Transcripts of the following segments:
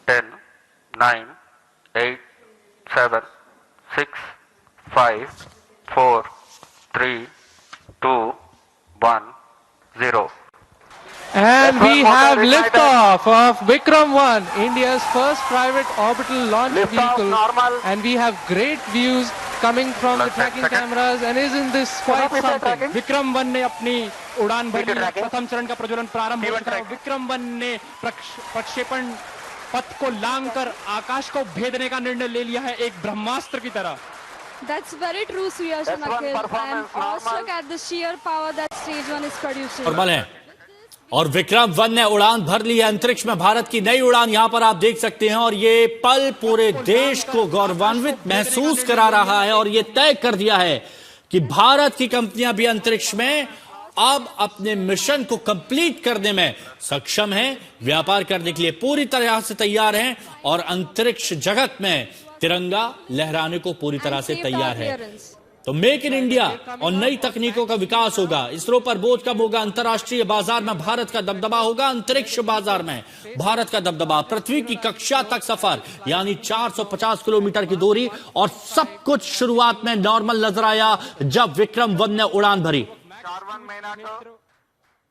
10, 9, 8, 7, 6, 5, 4, 3, 2, 1, 0. And we have liftoff of Vikram 1, India's first private orbital launch vehicle. And we have great views coming from the tracking cameras and isn't this quite something? Vikram 1 ने अपनी उड़ान भरी है। प्रथम चरण का प्रज्वलन प्रारंभ हो चुका है। विक्रम 1 ने प्रक्षेपण पथ को लांघकर आकाश को भेदने का निर्णय ले लिया है, एक ब्रह्मास्त्र की तरह। That's very true, Suyash and Akhil. I'm awestruck at the sheer power that stage 1 is producing. Normal है और विक्रम 1 ने उड़ान भर ली है अंतरिक्ष में। भारत की नई उड़ान यहां पर आप देख सकते हैं और ये पल पूरे देश को गौरवान्वित महसूस करा रहा है और ये तय कर दिया है कि भारत की कंपनियां भी अंतरिक्ष में अब अपने मिशन को कंप्लीट करने में सक्षम हैं, व्यापार करने के लिए पूरी तरह से तैयार हैं और अंतरिक्ष जगत में तिरंगा लहराने को पूरी तरह से तैयार है। तो मेक इन इंडिया और नई तकनीकों का विकास होगा, इसरो पर बोझ कम होगा, अंतर्राष्ट्रीय बाजार में भारत का दबदबा होगा, अंतरिक्ष बाजार में भारत का दबदबा, पृथ्वी की कक्षा तक सफर यानी 450 किलोमीटर की दूरी और सब कुछ शुरुआत में नॉर्मल नजर आया जब विक्रम 1 ने उड़ान भरी।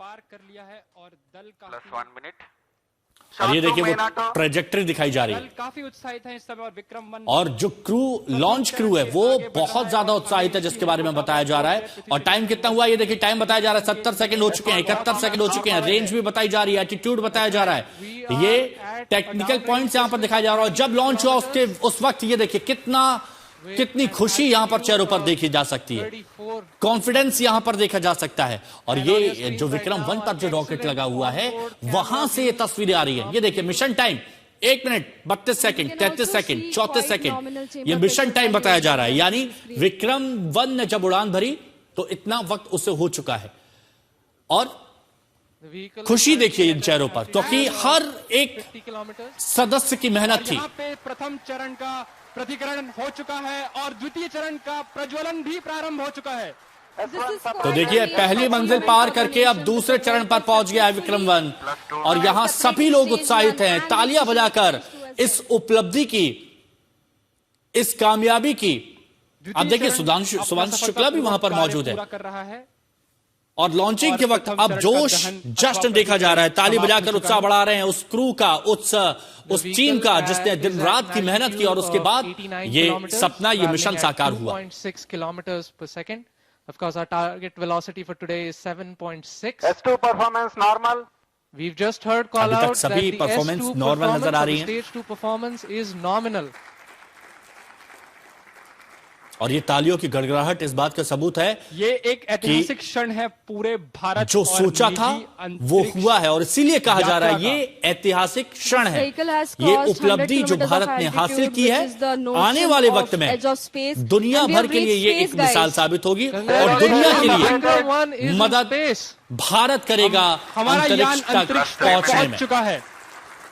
पार कर लिया है और दल का +1 मिनट और ये देखिए वो ट्रेजेक्टरी दिखाई जा रही है। काफी उत्साहित है इस समय और विक्रम 1 और जो लॉन्च क्रू है वो बहुत ज्यादा उत्साहित है जिसके बारे में बताया जा रहा है। और टाइम कितना हुआ ये देखिए, टाइम बताया जा रहा है 70 सेकंड हो चुके हैं, 71 सेकंड हो चुके हैं, रेंज भी बताई जा रही है, एटीट्यूड बताया जा रहा है, ये टेक्निकल पॉइंट्स यहां पर दिखाया जा रहा है। और जब लॉन्च हुआ उस वक्त ये देखिए कितनी खुशी यहां पर चेहरों पर देखी जा सकती है, कॉन्फिडेंस यहां पर देखा जा सकता है। और ये जो विक्रम 1 पर जो रॉकेट लगा हुआ है वहां से ये तस्वीरें आ रही है। ये देखिए mission time 1 minute 32 second, 33 second, 34 second ये मिशन टाइम बताया जा रहा है। यानी विक्रम 1 ने जब उड़ान भरी तो इतना वक्त उसे हो चुका है और खुशी देखिए इन चेहरों पर क्योंकि हर एक सदस्य की मेहनत थी। प्रथम चरण का प्रतिकरण हो चुका है और द्वितीय चरण का प्रज्वलन भी प्रारंभ हो चुका है। तो देखिए पहली मंजिल पार करके अब दूसरे चरण पर पहुंच गया है विक्रम 1 और यहां सभी लोग उत्साहित हैं, तालियां बजाकर इस उपलब्धि की, इस कामयाबी की। अब देखिए सुधांशु शुक्ला भी वहां पर मौजूद है और लॉन्चिंग के वक्त अब जोश जश्न देखा जा रहा है, ताली बजाकर उत्साह बढ़ा रहे हैं उस क्रू का, उस टीम का जिसने दिन रात की मेहनत की और उसके बाद ये सपना, ये मिशन साकार हुआ। 7.6 kilometers per second. Of course, our target velocity for today is 7.6. S2 performance normal. We've just heard call out that सभी the परफॉर्मेंस S2 नॉर्मल नजर आ रही performance, हैं stage 2 performance is nominal. और ये तालियों की गड़गड़ाहट इस बात का सबूत है ये एक ऐतिहासिक क्षण है पूरे भारत जो सोचा था वो हुआ है और इसीलिए कहा जा रहा है ये ऐतिहासिक क्षण है। ये उपलब्धि जो भारत ने हासिल की है आने वाले वक्त में दुनिया भर के लिए ये एक मिसाल साबित होगी और दुनिया के लिए मदद भारत करेगा अंतरिक्ष तक पहुंचने में। चुका है।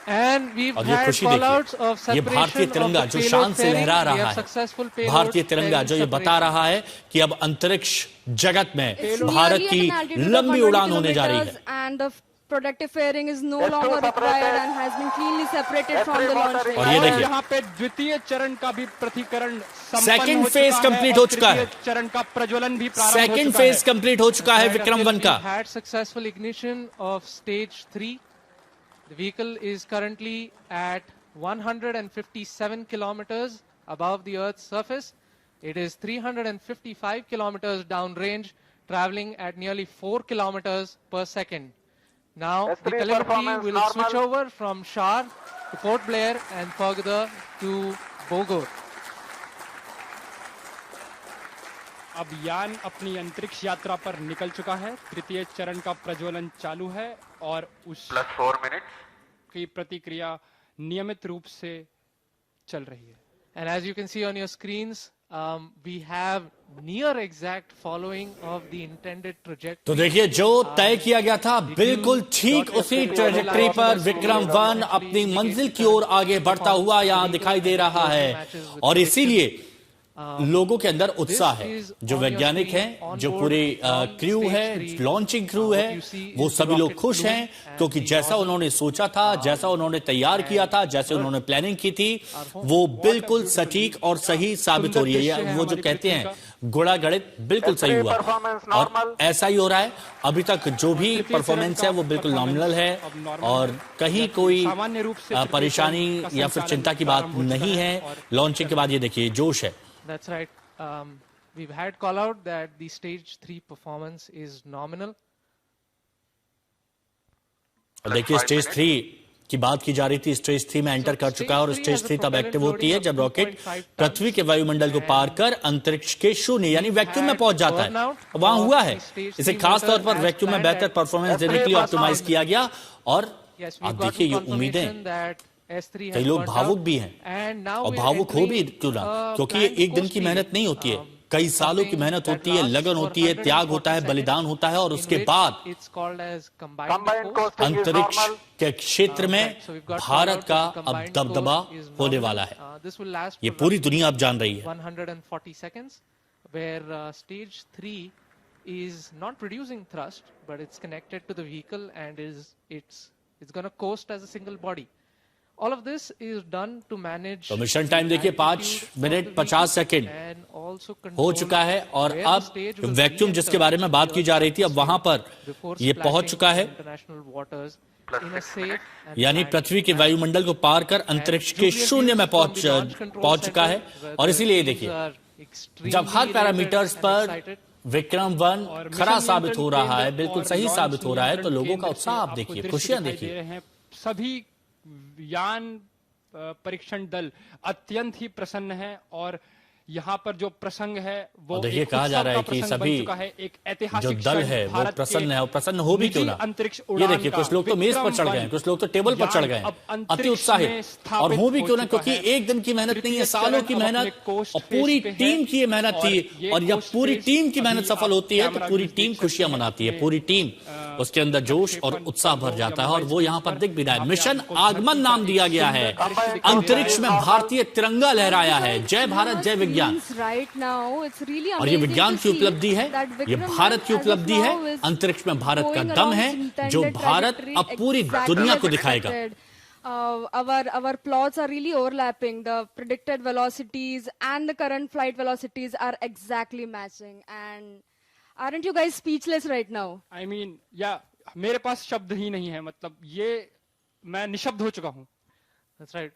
And we've और ये had खुशी callouts देखिए, of ये भारतीय separation तिरंगा of the जो शान payload से pairing. लहरा We रहा have है, successful payload भारतीय तिरंगा जो ये pairing बता रहा है कि अब अंतरिक्ष जगत में भारत की लंबी उड़ान होने जा रही है। And the protective fairing is no longer required and has been cleanly separated from the launch vehicle. और ये देखिए यहाँ पे द्वितीय चरण का भी प्रतिकरण सेकंड फेज कंप्लीट हो चुका है, चरण का प्रज्वलन भी प्रारंभ हो सेकंड चुका फेज है। कंप्लीट हो चुका है विक्रम 1 का। We had successful ignition of stage 3. The vehicle is currently at 157 kilometers above the Earth's surface. It is 355 kilometers downrange, traveling at nearly 4 kilometers per second. Now, the telemetry will switch over from Shar to Port Blair and further to Bogor. अब यान अपनी अंतरिक्ष यात्रा पर निकल चुका है। तृतीय चरण का प्रज्वलन चालू है और उस +4 मिनट की प्रतिक्रिया नियमित रूप से चल रही है। And as you can see on your screens, we have near exact following of the intended trajectory. तो देखिए जो तय किया गया था बिल्कुल ठीक उसी ट्रेजेक्टरी पर विक्रम 1 अपनी मंजिल की ओर आगे बढ़ता हुआ यहां दिखाई दे रहा है और इसीलिए लोगों के अंदर उत्साह है, जो वैज्ञानिक हैं, जो पूरे क्रू है, लॉन्चिंग क्रू है, वो सभी लोग खुश हैं क्योंकि जैसा उन्होंने सोचा था, जैसा उन्होंने तैयार किया था, जैसे उन्होंने प्लानिंग की थी, वो बिल्कुल सटीक और सही साबित हो रही है। वो जो कहते हैं गुणा गणित बिल्कुल सही हुआ और ऐसा ही हो रहा है। अभी तक जो भी परफॉर्मेंस है वो बिल्कुल नॉमिनल है और कहीं कोई परेशानी या फिर चिंता की बात नहीं है। लॉन्चिंग के बाद ये देखिए जोश है। That's right. We've had call out that the stage 3 performance is nominal. देखिए स्टेज 3 की बात की जा रही थी। स्टेज 3 में एंटर कर चुका है और स्टेज 3 तब एक्टिव होती है जब रॉकेट पृथ्वी के वायुमंडल को पार कर अंतरिक्ष के शून्य यानी वैक्यूम में पहुंच जाता है। वहां हुआ है, इसे खास तौर पर वैक्यूम में बेहतर परफॉर्मेंस देने के लिए ऑप्टिमाइज किया गया। और आप देखिए ये उम्मीदें, कई लोग भावुक भी हैं और भावुक हो भी क्यों ना, क्योंकि ये एक दिन की मेहनत नहीं होती है, कई सालों की मेहनत होती है, लगन होती है, त्याग होता है, बलिदान होता है और उसके बाद अंतरिक्ष के क्षेत्र में भारत का अब दबदबा होने वाला है। ये पूरी दुनिया अब जान रही है। 140 seconds where stage 3 is not producing thrust but it's connected to the vehicle and it's going to coast as a single body. All of this is done to manage. तो मिशन टाइम देखिए 5 minute 50 second हो चुका है और अब vacuum जिसके बारे में बात की जा रही थी अब वहां पर ये पहुंच चुका है, यानी पृथ्वी के वायुमंडल को पार कर अंतरिक्ष के शून्य में पहुंच चुका है। और इसीलिए देखिए जब हर पैरामीटर्स पर विक्रम-1 खरा साबित हो रहा है, बिल्कुल सही साबित हो रहा है, तो लोगों का उत्साह आप देखिए, खुशियां देखिए। सभी यान परीक्षण दल अत्यंत ही प्रसन्न है और यहाँ पर जो प्रसंग है वो देखिए कहा जा रहा है कि सभी एक ऐतिहासिक जो दल है वो प्रसन्न है और प्रसन्न हो भी क्यों ना। ये देखिए कुछ लोग तो मेज पर चढ़ गए, कुछ लोग तो टेबल पर चढ़ गए, अति उत्साहित और हो भी क्यों ना, क्योंकि एक दिन की मेहनत नहीं है, सालों की मेहनत और पूरी टीम की ये मेहनत थी। और जब पूरी टीम की मेहनत सफल होती है तो पूरी टीम खुशियां मनाती है, पूरी टीम उसके अंदर जोश और उत्साह भर जाता है और वो यहाँ पर दिख भी रहा है। मिशन आगमन नाम दिया गया है, अंतरिक्ष में भारतीय तिरंगा लहराया है। जय भारत जय विज्ञान। और ये विज्ञान की उपलब्धि है, ये भारत की उपलब्धि है, अंतरिक्ष में भारत का दम है जो भारत अब पूरी दुनिया को दिखाएगा। Our plots are really overlapping. The predicted velocities and the current flight velocities are exactly matching. And aren't you guys speechless right now? I mean, मेरे पास शब्द ही नहीं है, मतलब ये मैं निशब्द हो चुका हूँ। That's right.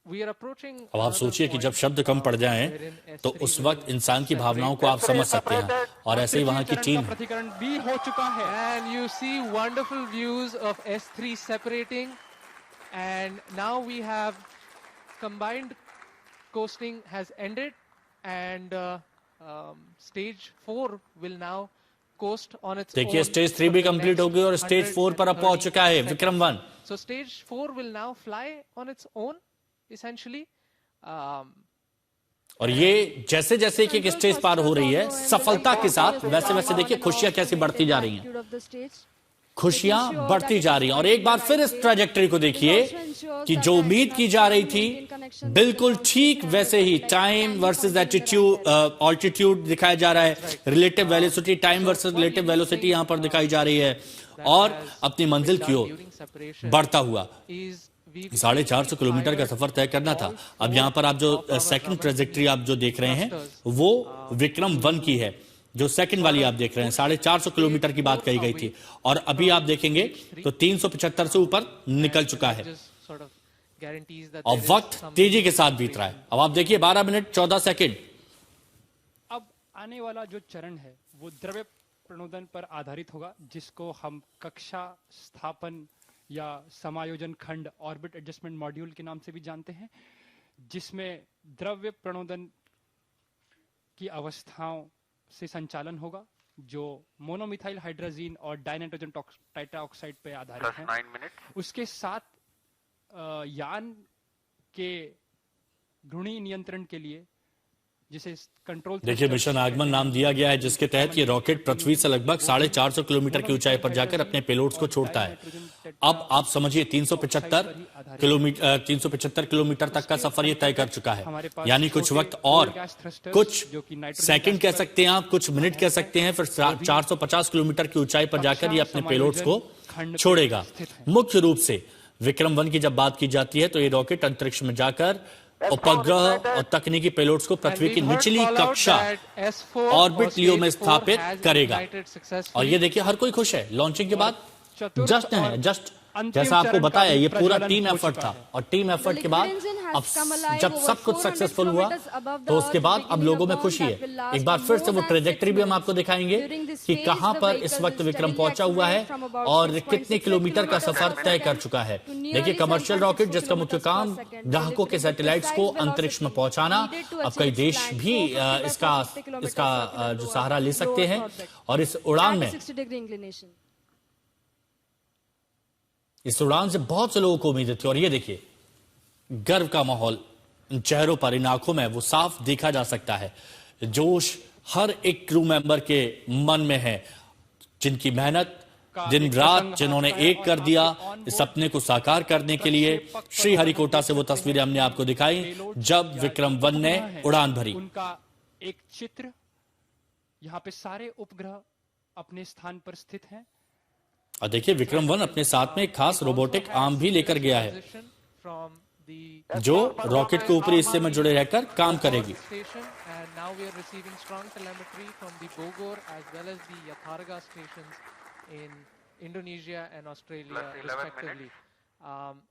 We are approaching. अब आप सोचिए कि जब शब्द कम पड़ जाएं तो उस वक्त इंसान की भावनाओं को आप समझ सकते हैं और ऐसे ही वहां की टीम प्रतिकरण भी हो चुका है। And you see wonderful views of S3 separating, and now we have combined coasting has ended, and stage 4 will now coast on its own. देखिए स्टेज 3 भी कंप्लीट हो गई और स्टेज 4 पर अब पहुंच चुका है विक्रम-1। So stage 4 will now fly on its own essentially. और ये जैसे जैसे कि एक स्टेज पार हो रही है सफलता के साथ, वैसे वैसे देखिए खुशियां कैसी बढ़ती जा रही हैं, खुशियां बढ़ती जा रही हैं। और एक बार फिर इस ट्रैजेक्टरी को देखिए कि जो उम्मीद की जा रही थी बिल्कुल ठीक वैसे ही टाइम वर्सेस एटीट्यूड ऑल्टीट्यूड दिखाया जा रहा है, relative velocity, time versus relative velocity यहां पर दिखाई जा रही है और अपनी मंजिल की ओर बढ़ता हुआ 450 किलोमीटर का सफर तय करना था। अब यहां पर आप जो सेकंड ट्रैजेक्टरी आप जो देख रहे हैं वो विक्रम-1 की है, जो सेकंड वाली आप देख रहे हैं 450 किलोमीटर की बात कही गई थी और अभी आप देखेंगे तो 375 से ऊपर निकल चुका है और वक्त तेजी के साथ बीत रहा है। अब आप देखिए 12 मिनट 14 सेकंड। अब आने वाला जो चरण है वो द्रव्य प्रणोदन पर आधारित होगा, जिसको हम कक्षा स्थापन या समायोजन खंड ऑर्बिट एडजस्टमेंट मॉड्यूल के नाम से भी जानते हैं, जिसमें द्रव्य प्रणोदन की अवस्थाओं से संचालन होगा जो मोनोमिथाइल हाइड्रोजीन और डाइनाइट्रोजन टाइटाऑक्साइड पे आधारित है। उसके साथ यान के घूर्णी नियंत्रण के लिए जिसे कंट्रोल देखिए मिशन आगमन नाम दिया गया है, जिसके तहत ये रॉकेट पृथ्वी से लगभग 450 किलोमीटर की ऊंचाई पर जाकर अपने पेलोड्स को छोड़ता है। अब आप समझिए 375 किलोमीटर तक का सफर ये तय कर चुका है, यानी कुछ वक्त और, कुछ सेकंड कह सकते हैं आप, कुछ मिनट कह सकते हैं, फिर 450 किलोमीटर की ऊंचाई पर जाकर ये अपने पेलोड्स को छोड़ेगा। मुख्य रूप से विक्रम 1 की जब बात की जाती है तो ये रॉकेट अंतरिक्ष में जाकर उपग्रह और तकनीकी पेलोड्स को पृथ्वी की निचली कक्षा ऑर्बिट लियो में स्थापित करेगा। और ये देखिए हर कोई खुश है। लॉन्चिंग के बाद जश्न है, जस्ट जैसा आपको बताया ये पूरा टीम एफर्ट था, और टीम एफर्ट के बाद अब जब सब कुछ सक्सेसफुल हुआ तो उसके बाद अब लोगों में खुशी है। एक बार फिर से वो ट्रेजेक्टरी भी हम आपको दिखाएंगे कि कहां पर इस वक्त विक्रम पहुंचा हुआ है और कितने किलोमीटर का सफर तय कर चुका है। देखिए कमर्शियल रॉकेट जिसका मुख्य काम ग्राहकों के सैटेलाइट्स को अंतरिक्ष में पहुंचाना, अब कई देश भी इसका जो सहारा ले सकते हैं। और इस उड़ान से बहुत से लोगों को उम्मीद थी, और ये देखिए गर्व का माहौल इन चेहरों पर, इन आंखों में वो साफ देखा जा सकता है। जोश हर एक क्रू मेंबर के मन में है, जिनकी मेहनत दिन रात जिन्होंने एक कर दिया इस सपने को साकार करने के लिए। श्रीहरिकोटा से वो तस्वीरें हमने आपको दिखाई जब विक्रम 1 ने उड़ान भरी। उनका एक चित्र, यहां पे सारे उपग्रह अपने स्थान पर स्थित हैं। और देखिए विक्रम 1 अपने साथ में एक खास रोबोटिक आर्म भी लेकर गया है, जो रॉकेट के ऊपरी हिस्से में जुड़े रहकर काम करेगी।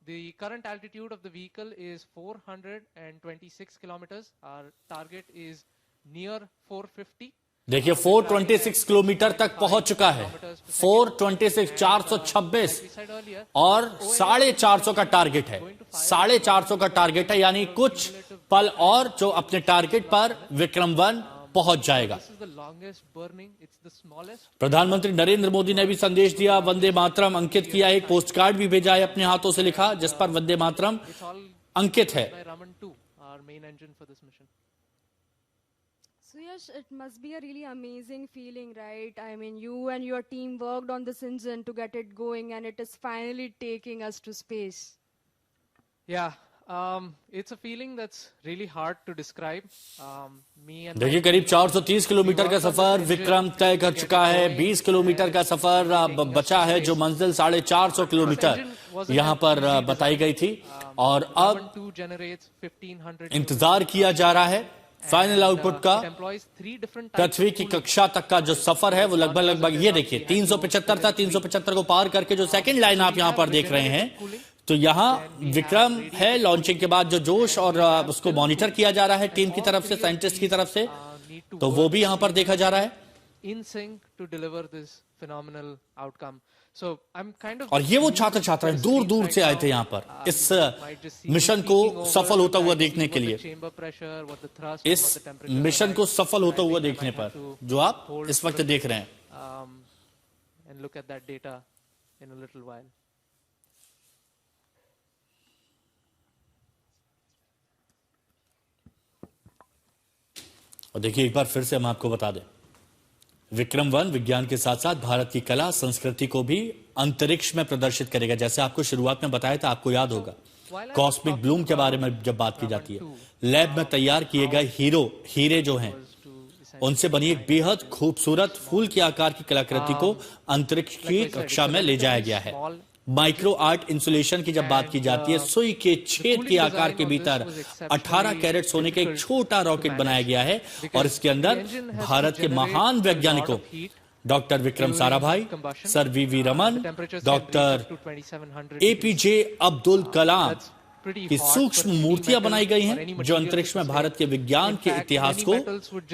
The current altitude of the vehicle is 426 kilometers. Our target is near 450. देखिए 426 किलोमीटर तक पहुंच चुका है, 426, 426 और 450 का टारगेट है, 450 का टारगेट है, यानी कुछ पल और जो अपने टारगेट पर विक्रम 1 पहुंच जाएगा। प्रधानमंत्री नरेंद्र मोदी ने भी संदेश दिया, वंदे मातरम अंकित किया, एक पोस्ट कार्ड भी भेजा है अपने हाथों से लिखा जिस पर वंदे मातरम अंकित है। So yes, it must be a really amazing feeling, right? I mean, you and your team worked on this engine to get it going, and it is finally taking us to space. Yeah, it's a feeling that's really hard to describe. देखिए करीब 430 kilometre का सफर विक्रम तय कर चुका है, 20 kilometre का सफर बचा है, जो मंजिल 450 किलोमीटर यहाँ पर बताई गई थी, और अब इंतजार किया जा रहा है फाइनल आउटपुट का। पृथ्वी की कक्षा तक का जो सफर है वो लगभग ये देखिए 375 था, 375 को पार करके जो सेकंड लाइन आप यहां पर देख रहे हैं, तो यहां विक्रम है। लॉन्चिंग के बाद जो जोश और उसको मॉनिटर किया जा रहा है टीम की तरफ से, साइंटिस्ट की तरफ से, तो वो भी यहां पर देखा जा रहा है। In sync to deliver this phenomenal outcome. So I'm kind of, और ये वो छात्र हैं दूर दूर से आए थे यहाँ पर इस मिशन को सफल होता हुआ देखने के लिए, इस मिशन को सफल होता हुआ देखने पर जो आप इस वक्त देख रहे हैं। and look at that data in a little while. और देखिए एक बार फिर से हम आपको बता दें, विक्रम 1 विज्ञान के साथ साथ भारत की कला संस्कृति को भी अंतरिक्ष में प्रदर्शित करेगा। जैसे आपको शुरुआत में बताया था, आपको याद होगा कॉस्मिक ब्लूम के बारे में जब बात की जाती है, लैब में तैयार किए गए हीरे जो हैं उनसे बनी एक बेहद खूबसूरत फूल के आकार की कलाकृति को अंतरिक्ष की कक्षा में ले जाया गया है। माइक्रो आर्ट इंसुलेशन की जब बात की जाती है, सुई के छेद के आकार के भीतर 18 कैरेट सोने का एक छोटा रॉकेट बनाया गया है, और इसके अंदर भारत के महान वैज्ञानिकों doctor Vikram Sarabhai, sir V Raman, doctor APJ Abdul Kalam की सूक्ष्म मूर्तियां बनाई गई हैं, जो अंतरिक्ष में भारत के विज्ञान के इतिहास को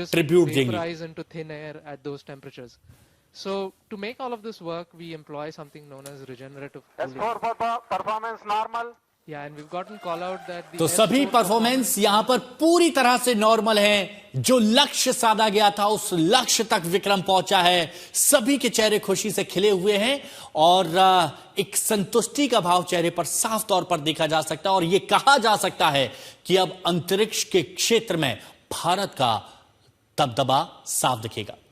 ट्रिब्यूट देंगी। So to make all of this work, we employ something known as regenerative cooling. S4 for performance normal. Yeah, and we've gotten call out that तो सभी परफॉर्मेंस यहां पर पूरी तरह से नॉर्मल है। जो लक्ष्य साधा गया था उस लक्ष्य तक विक्रम पहुंचा है। सभी के चेहरे खुशी से खिले हुए हैं और एक संतुष्टि का भाव चेहरे पर साफ तौर पर देखा जा सकता है, और यह कहा जा सकता है कि अब अंतरिक्ष के क्षेत्र में भारत का दबदबा साफ दिखेगा।